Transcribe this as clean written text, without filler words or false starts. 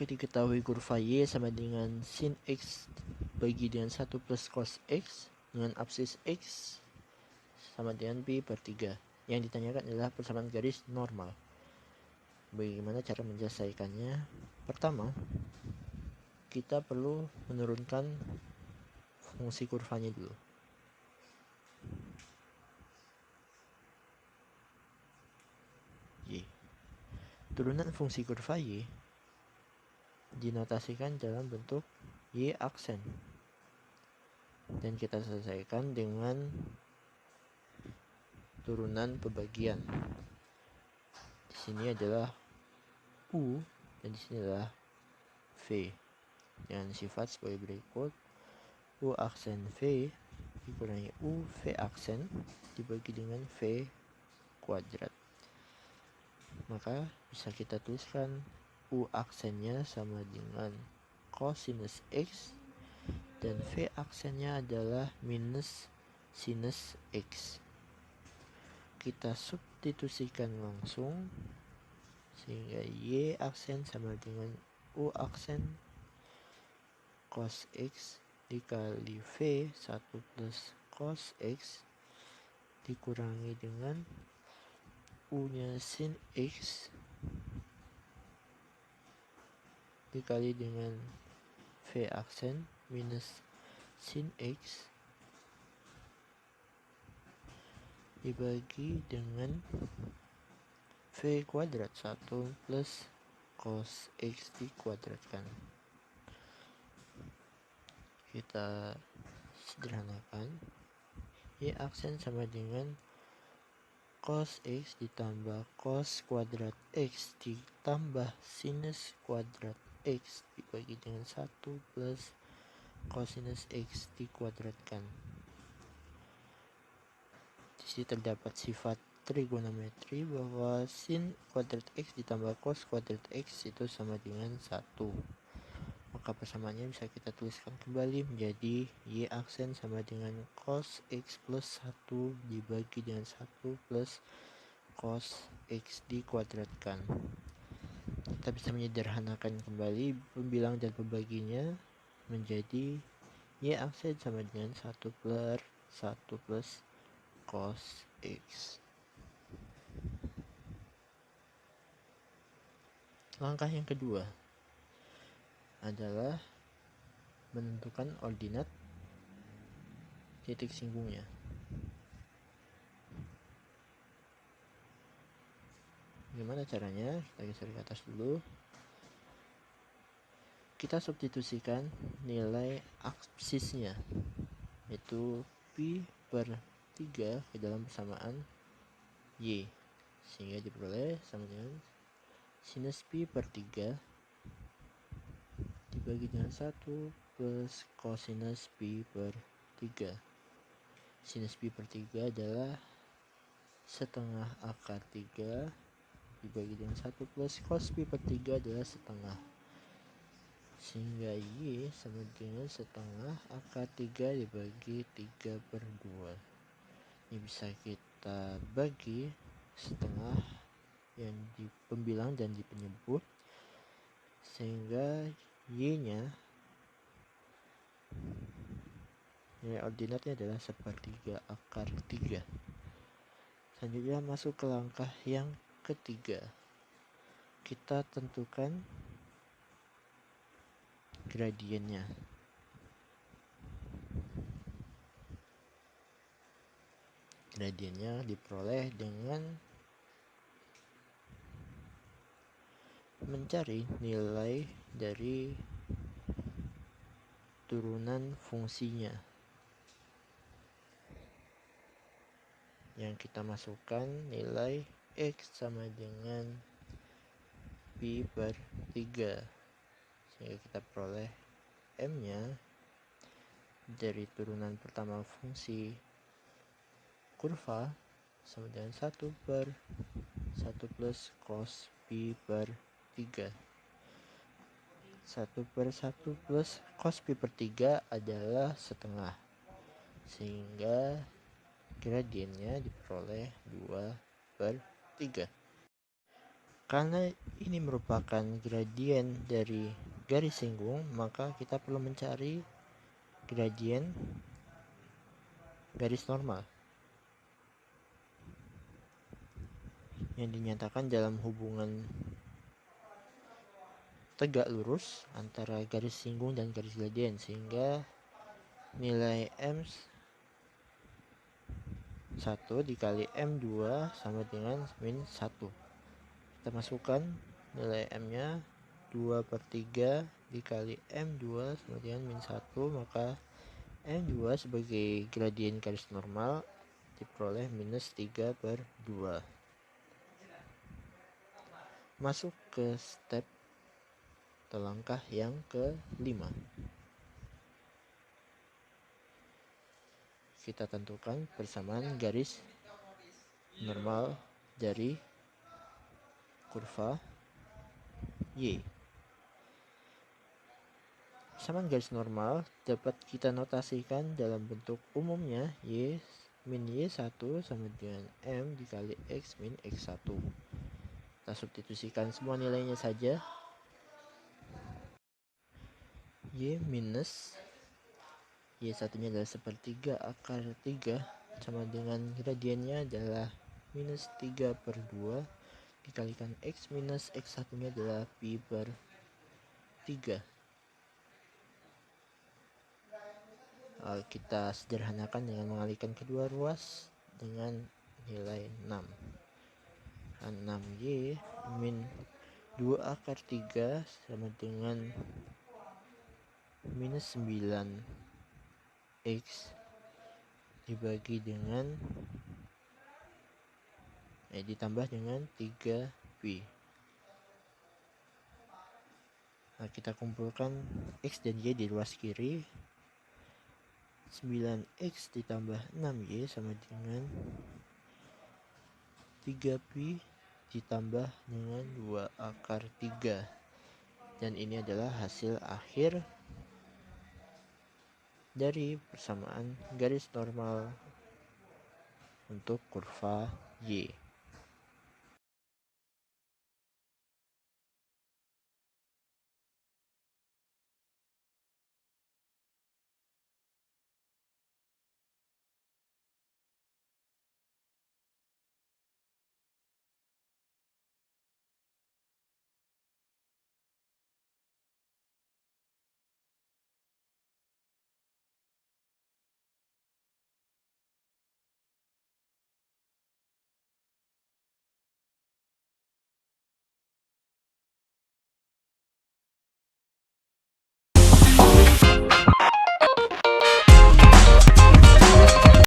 Oke, diketahui kurva Y sama dengan sin X bagi dengan 1 plus cos X dengan absis X sama dengan pi per 3. Yang ditanyakan adalah persamaan garis normal. Bagaimana cara menyelesaikannya? Pertama, kita perlu menurunkan fungsi kurvanya dulu. Y. Turunan fungsi kurva Y dinotasikan dalam bentuk Y aksen. Dan kita selesaikan dengan turunan pembagian. Di sini adalah U dan di sini adalah V. Dengan sifat sebagai berikut: U aksen V dikurangi U V aksen dibagi dengan V kuadrat. Maka bisa kita tuliskan U aksennya sama dengan cosinus X dan V aksennya adalah minus sinus X. Kita substitusikan langsung sehingga Y aksen sama dengan U aksen cos X dikali V 1 plus cos X dikurangi dengan U nya sin X dikali dengan V aksen minus sin X dibagi dengan V kuadrat 1 plus cos X dikuadratkan. Kita sederhanakan. Y aksen sama dengan cos X ditambah cos kuadrat X ditambah sinus kuadrat X dibagi dengan 1 plus cosinus X dikuadratkan. Di sini terdapat sifat trigonometri bahwa sin kuadrat X ditambah cos kuadrat X itu sama dengan 1. Maka persamaannya bisa kita tuliskan kembali menjadi Y aksen sama dengan cos X plus 1 dibagi dengan 1 plus cos X dikuadratkan. Kita bisa menyederhanakan kembali pembilang dan pembaginya menjadi Y aksen sama dengan 1 plus cos X. Langkah yang kedua adalah menentukan ordinat titik singgungnya. Gimana caranya? Kita geser ke atas dulu. Kita substitusikan nilai absisnya, yaitu pi per 3 ke dalam persamaan Y, sehingga diperoleh sama dengan sinus pi per 3 dibagi dengan 1 plus cosinus pi per 3. Sinus pi per 3 adalah setengah akar 3 dibagi dengan 1 plus cos pi per 3 adalah setengah, sehingga Y sama dengan setengah akar 3 dibagi 3 per 2. Ini bisa kita bagi setengah yang di pembilang dan di penyebut, sehingga Y nya nilai ordinatnya adalah 1/3 akar 3. Selanjutnya masuk ke langkah yang ketiga. Kita tentukan gradiennya. Gradiennya diperoleh dengan mencari nilai dari turunan fungsinya yang kita masukkan nilai X sama dengan pi per 3, sehingga kita peroleh M nya dari turunan pertama fungsi kurva sama dengan 1 per 1 plus cos pi per 3. 1 per 1 plus cos pi per 3 adalah setengah, sehingga gradiennya diperoleh 2/3. Karena ini merupakan gradien dari garis singgung, maka kita perlu mencari gradien garis normal yang dinyatakan dalam hubungan tegak lurus antara garis singgung dan garis gradien, sehingga nilai M1 dikali M2 sama dengan min 1. Kita masukkan nilai M nya 2/3 dikali M2 sama dengan min 1, maka M2 sebagai gradien garis normal diperoleh minus 3/2. Masuk ke step atau langkah yang kelima. Kita tentukan persamaan garis normal dari kurva Y. Persamaan garis normal dapat kita notasikan dalam bentuk umumnya Y min Y1 sama dengan M dikali X min X1. Kita substitusikan semua nilainya saja. Y minus Y1 nya adalah 1/3 akar 3 sama dengan gradiennya adalah minus 3/2 dikalikan X minus X1 nya adalah pi/3. Kita sederhanakan dengan mengalihkan kedua ruas dengan nilai 6. 6Y min 2 akar 3 sama dengan minus 9X dibagi dengan ditambah dengan 3pi. Kita kumpulkan X dan Y di ruas kiri. 9X ditambah 6Y sama dengan 3pi ditambah dengan 2 akar 3. Dan ini adalah hasil akhir dari persamaan garis normal untuk kurva Y.